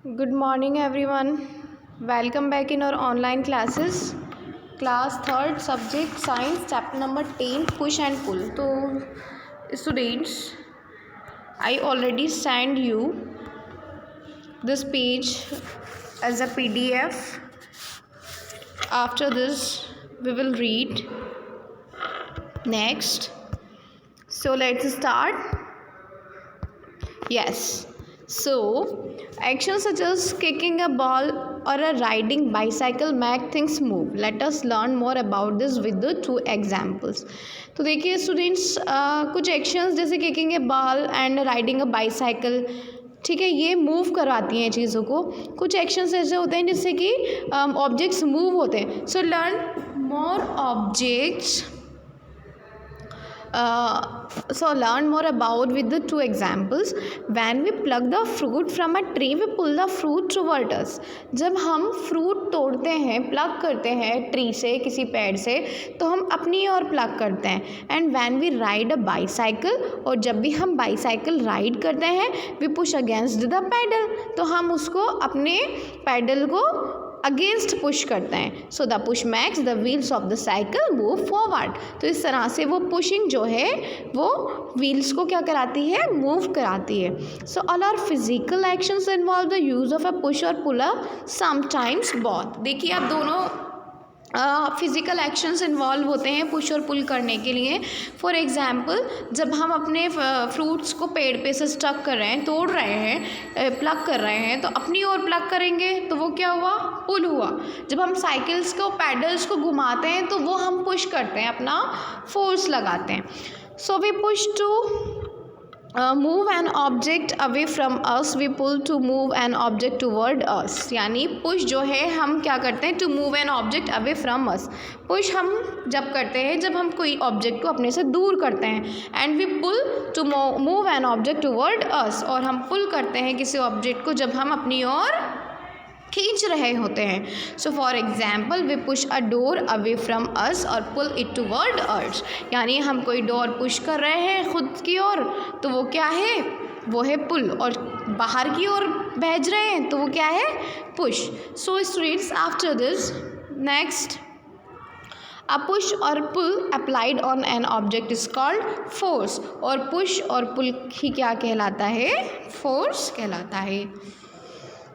Good morning, everyone. Welcome back in our online classes. Class third, subject science, chapter number 10, push and pull. तो students, I already sent you this page as a PDF. After this, we will read next. So let's start. Yes. So, actions such as kicking a ball or a riding bicycle make things move. Let us learn more about this with the two examples. तो देखिए students, कुछ actions जैसे kicking A ball and riding a bicycle, ठीक है, ये move करवाती हैं चीज़ों को. कुछ एक्शंस ऐसे होते हैं जिससे कि ऑब्जेक्ट्स मूव होते हैं. So learn more objects. So learn more about with the two examples. When we pluck the fruit from a tree, we pull the fruit toward us. जब हम फ्रूट तोड़ते हैं, प्लग करते हैं ट्री से, किसी पेड़ से, तो हम अपनी ओर प्लग करते हैं. And when we ride a bicycle, और जब भी हम बाईसाइकिल राइड करते हैं, we push against the pedal, तो हम उसको अपने पैडल को अगेंस्ट पुश करते हैं. So the push max the wheels of the cycle move forward. तो इस तरह से वो पुशिंग जो है वो व्हील्स को क्या कराती है, मूव कराती है. So all our physical actions involve the use of a push और पुलर, समटाइम्स बोथ. देखिए आप दोनों फिज़िकल एक्शंस इन्वॉल्व होते हैं पुश और पुल करने के लिए. फॉर एग्ज़ाम्पल, जब हम अपने फ्रूट्स को पेड़ पे से स्टक कर रहे हैं, तोड़ रहे हैं, प्लग कर रहे हैं, तो अपनी ओर प्लग करेंगे तो वो क्या हुआ, पुल हुआ. जब हम साइकिल्स को, पैडल्स को घुमाते हैं तो वो हम पुश करते हैं, अपना फोर्स लगाते हैं. So we push to move an object away from us, we pull to move an object toward us. यानी पुश जो है हम क्या करते हैं, to move an object away from us. Push हम जब करते हैं जब हम कोई ऑब्जेक्ट को अपने से दूर करते हैं. And we pull to move an object toward us, और हम पुल करते हैं किसी ऑब्जेक्ट को जब हम अपनी ओर खींच रहे होते हैं. So for example, we push a door away from us और पुल इट टूवर्ड अस. यानी हम कोई डोर पुश कर रहे हैं खुद की ओर, तो वो क्या है, वो है पुल. और बाहर की ओर भेज रहे हैं तो वो क्या है, push. So students, after this next, a push और pull applied on an object is called force. और पुश और पुल ही क्या कहलाता है, फोर्स कहलाता है.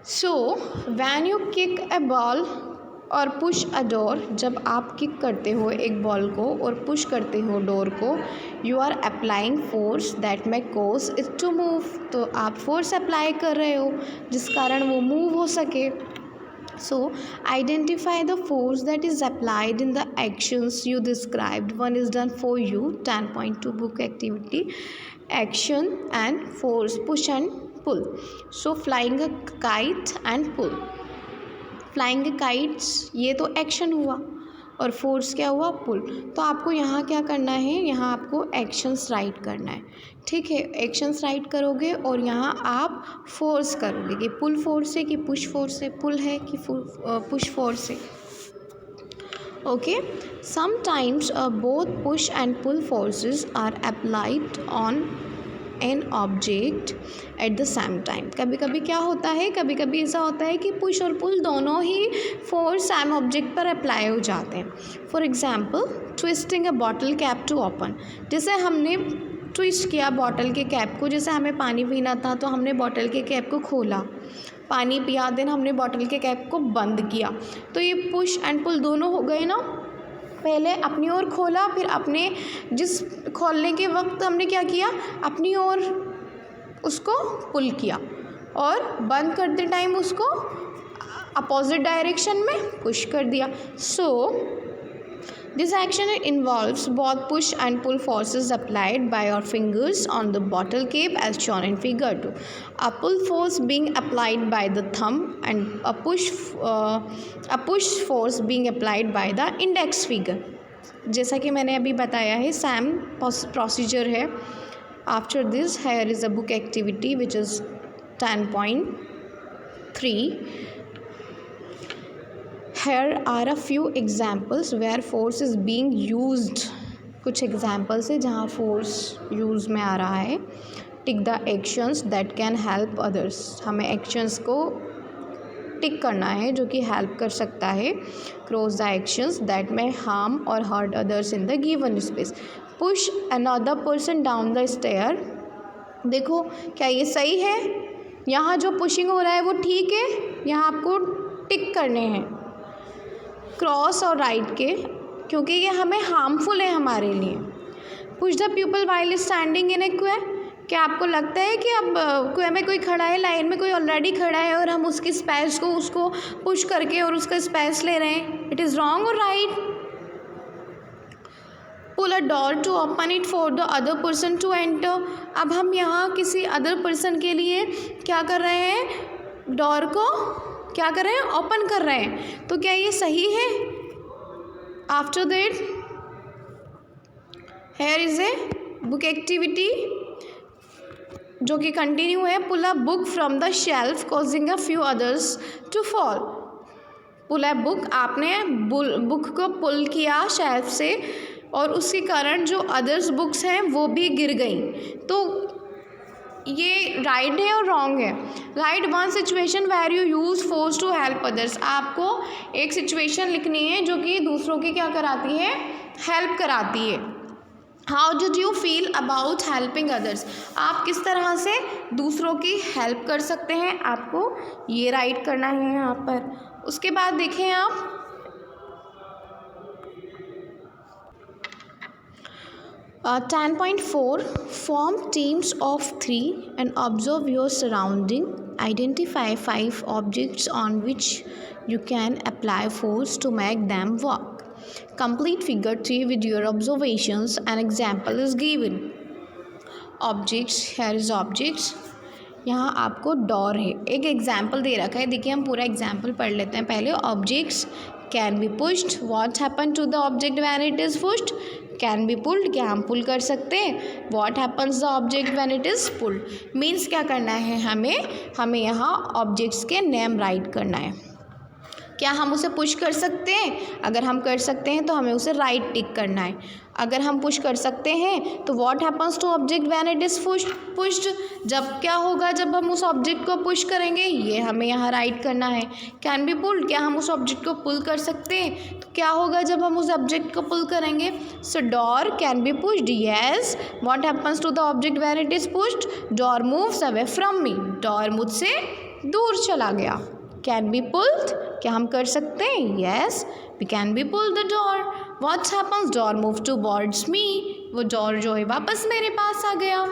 So when you kick a ball और पुश अ डोर, जब आप किक करते हो एक बॉल को और पुश करते हो डोर को, you are applying force that may cause it to move. तो आप फोर्स अप्लाई कर रहे हो जिस कारण वो मूव हो सके. सो identify the force that is applied in the actions you described. One is done for you. 10.2 book activity, action and force, push and pull. So flying a kite and pull. Flying a kites, ये तो action हुआ, और force क्या हुआ, पुल. तो आपको यहाँ क्या करना है, यहाँ आपको एक्शंस राइट करना है. ठीक है, एक्शंस राइट करोगे और यहाँ आप फोर्स करोगे कि पुल फोर्स है कि पुश फोर्स है, पुल है कि पुश फोर्स है. Okay. Sometimes both push and pull forces are applied on an object at the same time. कभी कभी क्या होता है, कभी कभी ऐसा होता है कि पुश और पुल दोनों ही फोर्स सेम ऑब्जेक्ट पर अप्लाई हो जाते हैं. For example, twisting a bottle cap to open. जैसे हमने ट्विस्ट किया बॉटल के कैप को, जैसे हमें पानी पीना था तो हमने बॉटल के कैप को खोला, पानी पिया, देन हमने बॉटल के कैप को बंद किया. तो ये पुश एंड पुल दोनों हो गए ना. पहले अपनी ओर खोला, फिर अपने जिस खोलने के वक्त हमने क्या किया, अपनी ओर उसको पुल किया, और बंद करते टाइम उसको अपोजिट डायरेक्शन में पुश कर दिया. सो this action involves both push and pull forces applied by our fingers on the bottle cap as shown in figure 2. A pull force being applied by the thumb and a push force being applied by the index finger. जैसा कि मैंने अभी बताया है, same procedure है. After this, here is a book activity which is 10.3. Here are a few examples where force is being used. कुछ examples है जहाँ फोर्स यूज़ में आ रहा है. Tick the actions that can help others. हमें actions को टिक करना है जो कि हेल्प कर सकता है। Cross the actions that may harm और hurt others in the given space. Push another person down the stair. देखो क्या ये सही है, यहाँ जो पुशिंग हो रहा है वो ठीक है, यहाँ आपको टिक करने हैं क्रॉस और राइट के, क्योंकि ये हमें हार्मफुल है हमारे लिए। Push the people while standing in a queue. क्या आपको लगता है कि अब क्वे में कोई खड़ा है, लाइन में कोई ऑलरेडी खड़ा है और हम उसकी स्पेस को उसको पुश करके और उसका स्पेस ले रहे हैं? इट इज़ रॉन्ग और right? Pull a door to open it for the other person to enter. अब हम यहाँ किसी अदर पर्सन के लिए क्या कर रहे हैं, डोर को क्या कर रहे हैं, ओपन कर रहे हैं। तो क्या ये सही है? After that here is a book activity जो कि कंटिन्यू है। Pull a book from the shelf causing a few others to fall. Pull a book, आपने बुक को पुल किया शेल्फ से और उसके कारण जो अदर्स बुक्स हैं वो भी गिर गई। तो ये राइट है और रॉन्ग है? Write one situation where you use force to help others. आपको एक सिचुएशन लिखनी है जो कि दूसरों की क्या कराती है, हेल्प कराती है। How did you feel about helping others. आप किस तरह से दूसरों की हेल्प कर सकते हैं, आपको ये राइट करना है यहाँ पर। उसके बाद देखें आप 10.4 form teams of 3 and observe your surrounding. Identify 5 objects on which you can apply force to make them work. Complete figure 3 with your observations. An example is given. Objects, here is objects. यहाँ आपको door है, एक example दे रखा है। देखिए हम पूरा example पढ़ लेते हैं पहले। Objects can be pushed. What happen to the object when it is pushed? Can be pulled, क्या हम पुल कर सकते हैं? What happens the object when it is pulled. Means क्या करना है हमें यहाँ ऑब्जेक्ट्स के नेम राइट करना है। क्या हम उसे पुश कर सकते हैं? अगर हम कर सकते हैं तो हमें उसे राइट टिक करना है। अगर हम पुश कर सकते हैं तो what happens to object when it is pushed. जब क्या होगा जब हम उस ऑब्जेक्ट को पुश करेंगे, ये हमें यहाँ राइट करना है। कैन बी पुल्ड, क्या हम उस ऑब्जेक्ट को पुल कर सकते हैं? तो क्या होगा जब हम उस ऑब्जेक्ट को पुल करेंगे? So door can be pushed, yes. What happens to the object when it is pushed? Door moves away from me, door मुझसे दूर चला गया। कैन बी पुल्ड, क्या हम कर सकते हैं? Yes, we can be pull the door. What happens? Door move towards me, वो डोर जो है वापस मेरे पास आ गया।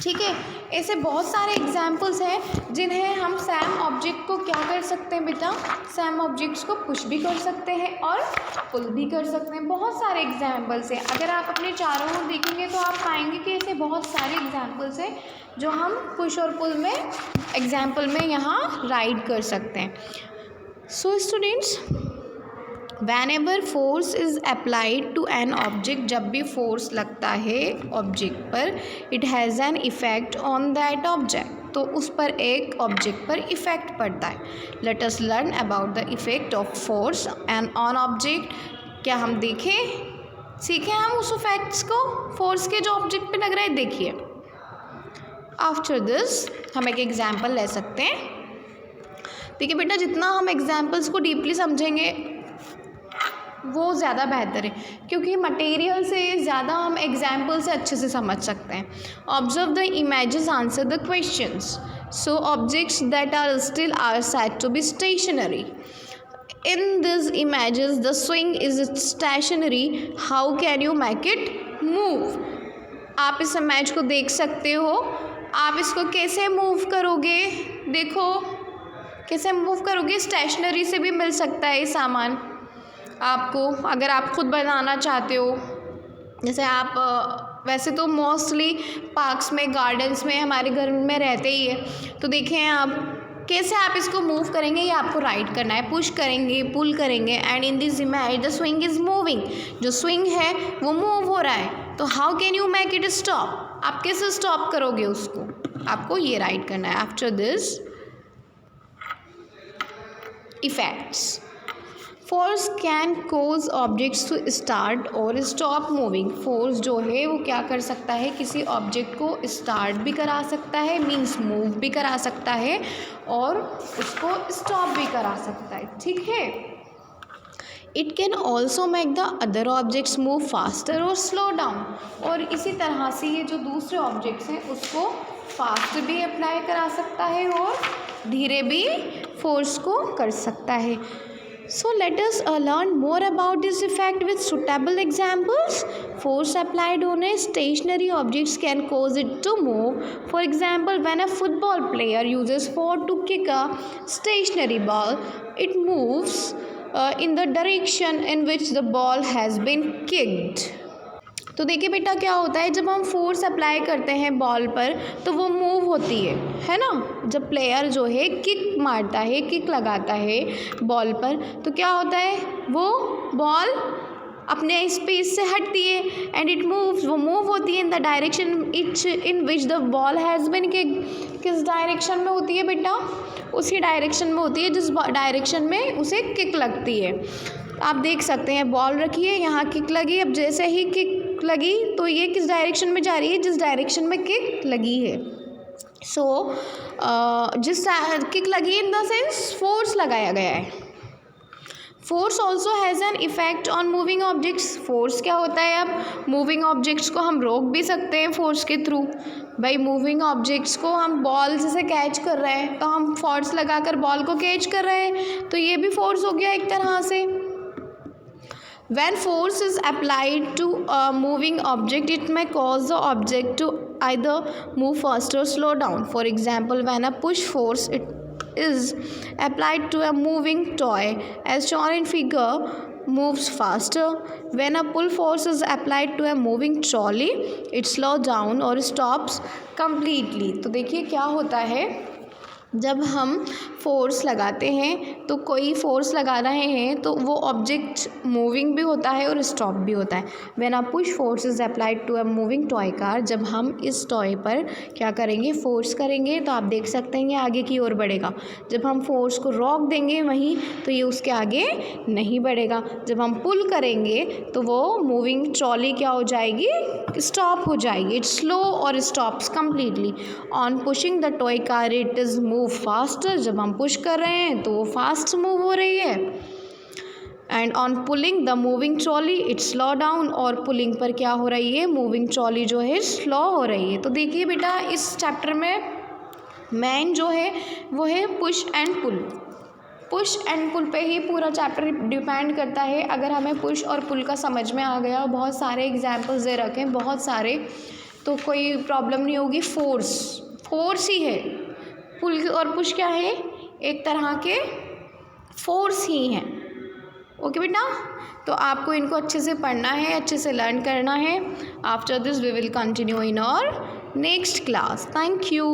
ठीक है, ऐसे बहुत सारे एग्जाम्पल्स हैं जिन्हें हम सेम ऑब्जेक्ट को क्या कर सकते हैं बेटा, सेम ऑब्जेक्ट्स को पुश भी कर सकते हैं और पुल भी कर सकते हैं। बहुत सारे एग्जाम्पल्स हैं, अगर आप अपने चारों ओर देखेंगे तो आप पाएंगे कि ऐसे बहुत सारे एग्जाम्पल्स हैं जो हम पुश और पुल में एग्जाम्पल में यहाँ राइट कर सकते हैं। So students, whenever force is applied to an object, जब भी फोर्स लगता है ऑब्जेक्ट पर, it has an effect on that object, तो उस पर एक ऑब्जेक्ट पर इफ़ेक्ट पड़ता है। Let us learn about the effect of force and on object। क्या हम सीखें हम उस इफेक्ट्स को, फोर्स के जो ऑब्जेक्ट पे लग रहा है। देखिए आफ्टर दिस हम एक एग्जाम्पल ले सकते हैं। देखिए बेटा, जितना हम एग्जाम्पल्स को डीपली समझेंगे वो ज़्यादा बेहतर है, क्योंकि मटेरियल से ज़्यादा हम एग्जाम्पल से अच्छे से समझ सकते हैं। Observe the images, answer the questions. So objects that are still are said to be stationary. In this images the swing is stationary, how can you make it move. आप इस इमेज को देख सकते हो, आप इसको कैसे मूव करोगे? देखो कैसे मूव करोगे, स्टेशनरी से भी मिल सकता है ये सामान आपको, अगर आप खुद बनाना चाहते हो। जैसे आप वैसे तो मोस्टली पार्क्स में, गार्डन्स में हमारे घर में रहते ही है, तो देखें आप कैसे आप इसको मूव करेंगे, ये आपको राइट करना है। पुश करेंगे, पुल करेंगे, and in this image the swing is moving, जो स्विंग है वो मूव हो रहा है। तो how can you make it stop, आप कैसे स्टॉप करोगे उसको, आपको ये राइट करना है। After this effects, force can cause objects to start और स्टॉप मूविंग। फोर्स जो है वो क्या कर सकता है, किसी ऑब्जेक्ट को स्टार्ट भी करा सकता है, मीन्स मूव भी करा सकता है, और उसको स्टॉप भी करा सकता है, ठीक है। It can also make the other objects move faster और स्लो डाउन। और इसी तरह से ये जो दूसरे ऑब्जेक्ट्स हैं उसको फास्ट भी अप्लाई करा सकता है और धीरे भी फोर्स को कर सकता है। So let us learn more about this effect with suitable examples. Force applied on a stationary objects can cause it to move. For example, when a football player uses force to kick a stationary ball, it moves in the direction in which the ball has been kicked. तो देखिए बेटा क्या होता है, जब हम force apply करते हैं बॉल पर तो वो मूव होती है ना। जब प्लेयर जो है किक मारता है, किक लगाता है बॉल पर, तो क्या होता है, वो बॉल अपने स्पेस से हटती है एंड इट मूव्स, वो मूव होती है in the direction etch in which the ball has been kick. किस डायरेक्शन में होती है बेटा, उसी डायरेक्शन में होती है जिस डायरेक्शन में उसे किक लगती है। आप देख सकते हैं बॉल रखी है, यहाँ किक लगी, अब जैसे ही किक लगी तो ये किस डायरेक्शन में जा रही है, जिस डायरेक्शन में किक लगी है। सो जिस किक लगी इन द सेंस फोर्स लगाया गया है। Force also has an effect on moving objects. Force क्या होता है, अब मूविंग ऑब्जेक्ट्स को हम रोक भी सकते हैं फोर्स के थ्रू। भाई मूविंग ऑब्जेक्ट्स को हम बॉल जैसे कैच कर रहे हैं तो हम फोर्स लगाकर बॉल को कैच कर रहे हैं, तो ये भी फोर्स हो गया एक तरह से। When force is applied to a moving object, it may cause the object to either move faster or slow down. For example, when a push force is applied to a moving toy, as shown in figure, moves faster. When a pull force is applied to a moving trolley, it slows down or stops completely. तो देखिए क्या होता है, जब हम force लगाते हैं तो कोई फोर्स लगा रहे हैं तो वो ऑब्जेक्ट मूविंग भी होता है और स्टॉप भी होता है। When a push force is applied to a moving toy car, जब हम इस टॉय पर क्या करेंगे, फोर्स करेंगे, तो आप देख सकते हैं ये आगे की ओर बढ़ेगा। जब हम फोर्स को रोक देंगे वहीं तो ये उसके आगे नहीं बढ़ेगा। जब हम पुल करेंगे तो वो मूविंग ट्रॉली क्या हो जाएगी, स्टॉप हो जाएगी। इट स्लो और stops completely. On pushing the toy car it is move faster, जब हम पुश कर रहे हैं तो वो फास्ट मूव हो रही है। And on pulling the moving trolley it slow down, और पुलिंग पर क्या हो रही है, मूविंग ट्रॉली जो है स्लो हो रही है। तो देखिए बेटा इस चैप्टर में मेन जो है वो है push and pull. Push and pull पे ही पूरा चैप्टर डिपेंड करता है। अगर हमें पुश और पुल का समझ में आ गया, बहुत सारे एग्जाम्पल्स दे रखे हैं बहुत सारे, तो कोई प्रॉब्लम नहीं होगी। फोर्स ही है, पुल और पुश क्या है, एक तरह के फोर्स ही हैं। ओके बेटा, तो आपको इनको अच्छे से पढ़ना है, अच्छे से लर्न करना है। After this we will continue in our next class. Thank you.